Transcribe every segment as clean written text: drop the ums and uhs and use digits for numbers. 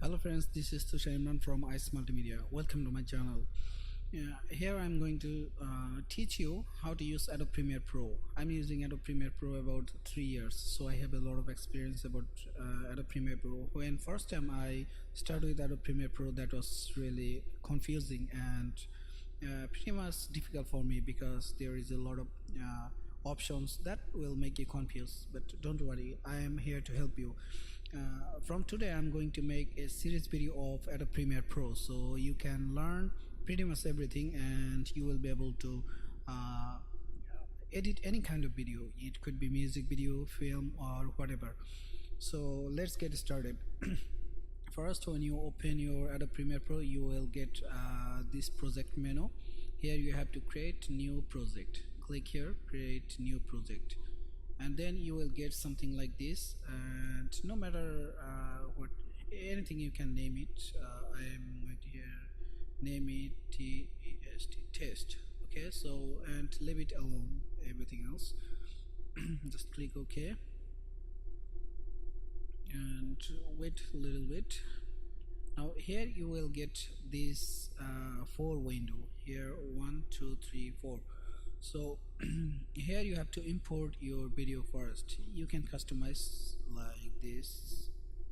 Hello friends, this is Tushar Imran from Ice Multimedia. Welcome to my channel. Here I'm going to teach you how to use Adobe Premiere Pro. I'm using Adobe Premiere Pro about 3 years, so I have a lot of experience about Adobe Premiere Pro. When first time I started with Adobe Premiere Pro, that was really confusing and pretty much difficult for me because there is a lot of options that will make you confused. But don't worry, I am here to help you. From today I'm going to make a series video of Adobe Premiere Pro, so you can learn pretty much everything and you will be able to uh, edit any kind of video. It could be music video, film, or whatever. So let's get started. First, when you open your Adobe Premiere Pro, you will get this project menu. Here you have to create new project. Click here, create new project, and then you will get something like this. And no matter what, anything you can name it. I am going to here name it test. Okay, so and leave it alone, everything else. Just click OK and wait a little bit. Now here you will get this 4 window here, 1 2 3 4. So here you have to import your video first. You can customize like this,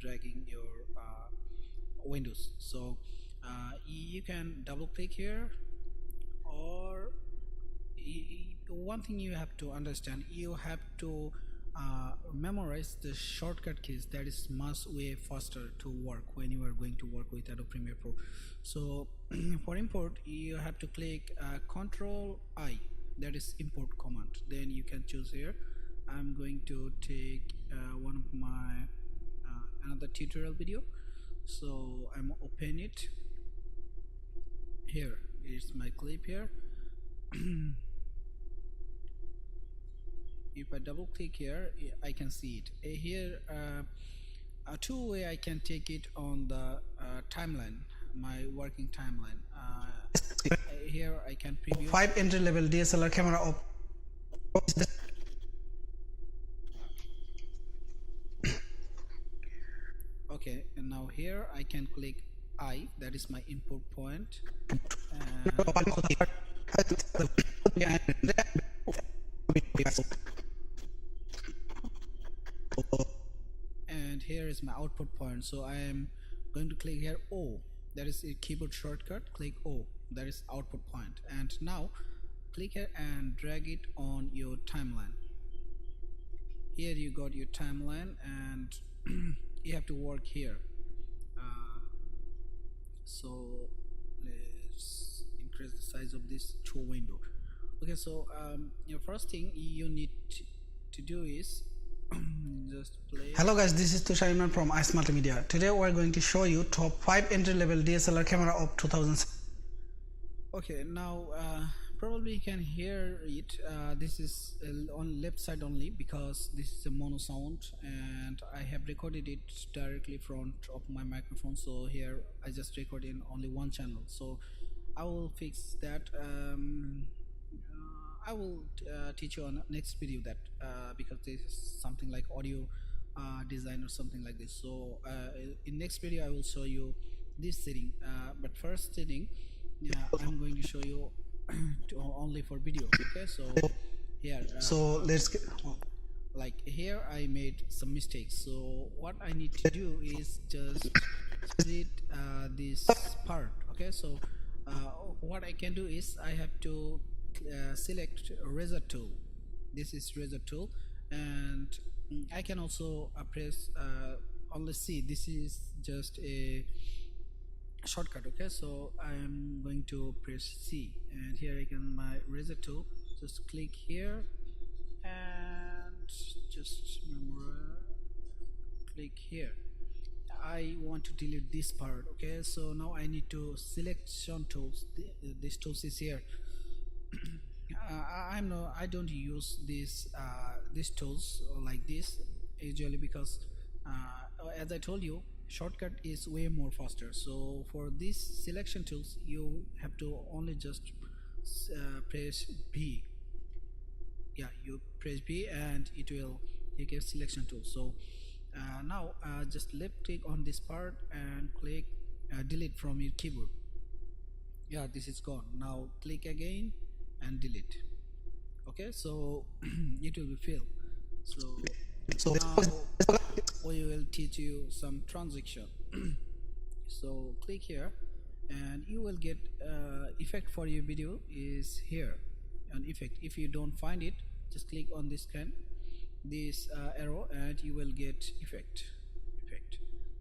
dragging your windows. So you can double click here, or one thing you have to understand, you have to memorize the shortcut keys. That is much way faster to work when you are going to work with Adobe Premiere Pro. So for import, you have to click Control I, that is import command. Then you can choose here. I'm going to take one of my another tutorial video, so I'm open it. Here is my clip here. If I double click here, I can see it here. Two way I can take it on the timeline, my working timeline. Here I can preview 5 entry level DSLR camera of okay, and now here I can click I, that is my import point, and here is my output point. So I am going to click here O, that is a keyboard shortcut. Click O, that is output point, and now click here and drag it on your timeline. Here you got your timeline, and you have to work here. So let's increase the size of this 2 window. Okay, so your first thing you need to do is just play. Hello guys, this is Tushar Imran from Ice Multimedia. Today we are going to show you top 5 entry level DSLR camera of 2000. Okay, now probably you can hear it. This is on left side only because this is a mono sound, and I have recorded it directly front of my microphone. So here I just record in only one channel. So I will fix that. I will teach you on next video that because this is something like audio design or something like this. So in next video I will show you this setting, but first setting, I'm going to show you only for video. Okay, so here So let's get like here I made some mistakes. So what I need to do is just split this part. Okay, so what I can do is I have to select razor tool. This is razor tool, and I can also press only C. This is just a shortcut. Okay, so I'm going to press C, and here I can my razor tool. Just click here and just remember, click here. I want to delete this part. Okay, so now I need to selection tools. This tools is here. I don't use these tools like this usually because as I told you, shortcut is way more faster. So for these selection tools you have to only just press B. Yeah, you press B and it will, you get selection tool. So Now just left click on this part and click delete from your keyboard. Yeah, this is gone. Now click again and delete. Okay, so it will be filled. So So now we will teach you some transition. So click here and you will get effect for your video is here, an effect. If you don't find it, just click on this arrow and you will get effect.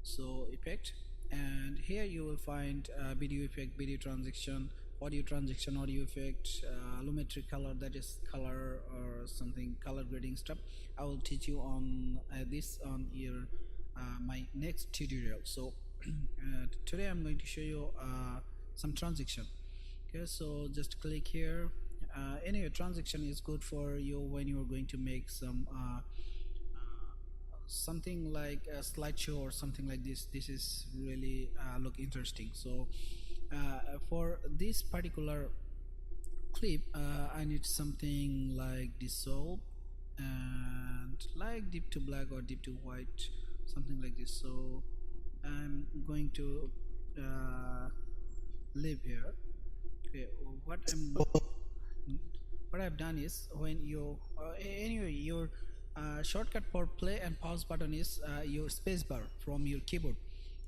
So effect, and here you will find video effect, video transition, audio transition, audio effect, allometric color, that is color or something, color grading stuff. I will teach you on this on your my next tutorial. So today I'm going to show you some transition. Okay, so just click here. Anyway, transition is good for you when you are going to make some something like a slideshow or something like this. This is really look interesting. So for this particular clip, I need something like dissolve and like deep to black or deep to white, something like this. So I'm going to leave here. Okay, what I've done is, when you anyway, your shortcut for play and pause button is your space bar from your keyboard.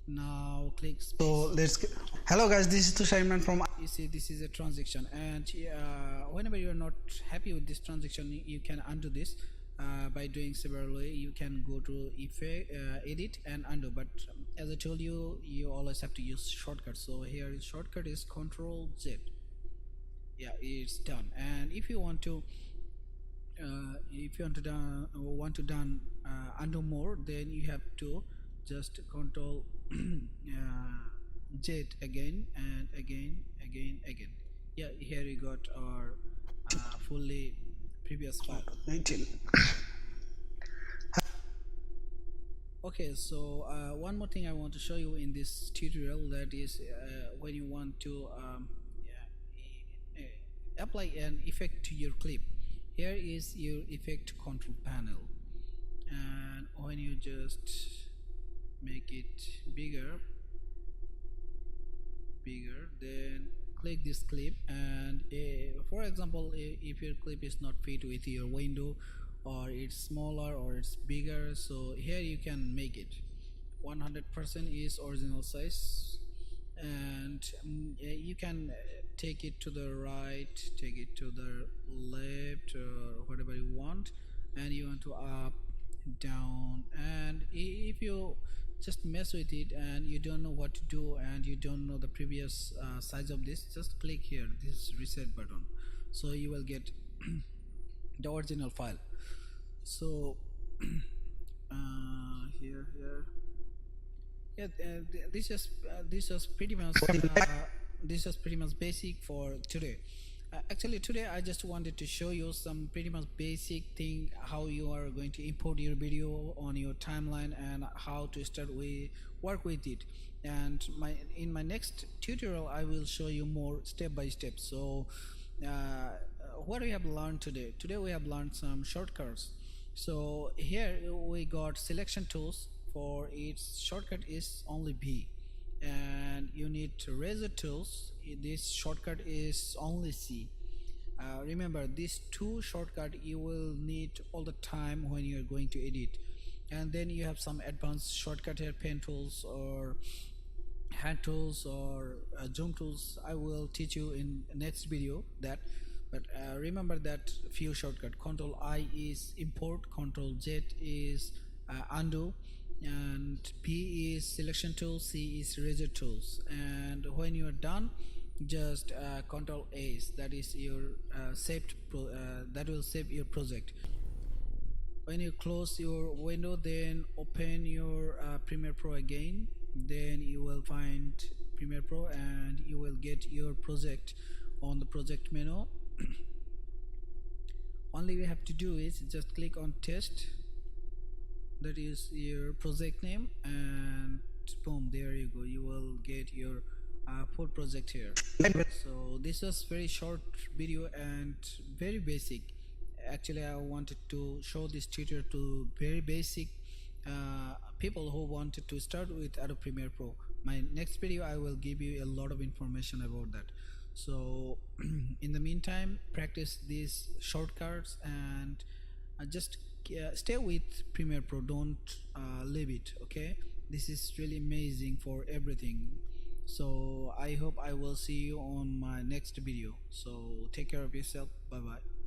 Now click space. so let's get, hello guys, this is Tushar Imran from You see, this is a transaction, and whenever you're not happy with this transaction, you can undo this by doing severally. You can go to effect, edit and undo, but as I told you, you always have to use shortcut. So here is shortcut is Control Z. Yeah, it's done. And if you want to undo more, then you have to just Control Z again and again. Yeah, here you got our fully previous file. 19. Okay, so one more thing I want to show you in this tutorial, that is when you want to apply an effect to your clip. Here is your effect control panel, and when you just make it bigger, then click this clip, and for example, if your clip is not fit with your window, or it's smaller or it's bigger, so here you can make it 100% is original size, and you can take it to the right, take it to the left, or whatever you want, and you want to up, down. And if you just mess with it and you don't know what to do and you don't know the previous size of this, just click here, this reset button, so you will get the original file. So here yeah, this is pretty much this is pretty much basic for today. Actually, today I just wanted to show you some pretty much basic thing, how you are going to import your video on your timeline and how to start work with it. And in my next tutorial I will show you more step by step. So what we have learned today we have learned some shortcuts. So here we got selection tools. For its shortcut is only B, and you need razor tools. This shortcut is only C. Remember, these two shortcut you will need all the time when you are going to edit. And then you have some advanced shortcut here, pen tools or hand tools or zoom tools. I will teach you in next video that. But remember that few shortcut. Control I is import, Control Z is undo, and P is selection tool, C is razor tools. And when you are done, just Control A, that is your that will save your project. When you close your window, then open your Premiere Pro again, then you will find Premiere Pro and you will get your project on the project menu. Only you have to do is just click on test, that is your project name, and boom, there you go, you will get your full project here. So this was very short video and very basic. Actually I wanted to show this tutorial to very basic people who wanted to start with Adobe Premiere Pro. My next video I will give you a lot of information about that. So in the meantime, practice these shortcuts and just stay with Premiere Pro. Don't leave it. Okay, this is really amazing for everything. So I hope I will see you on my next video. So take care of yourself. Bye bye.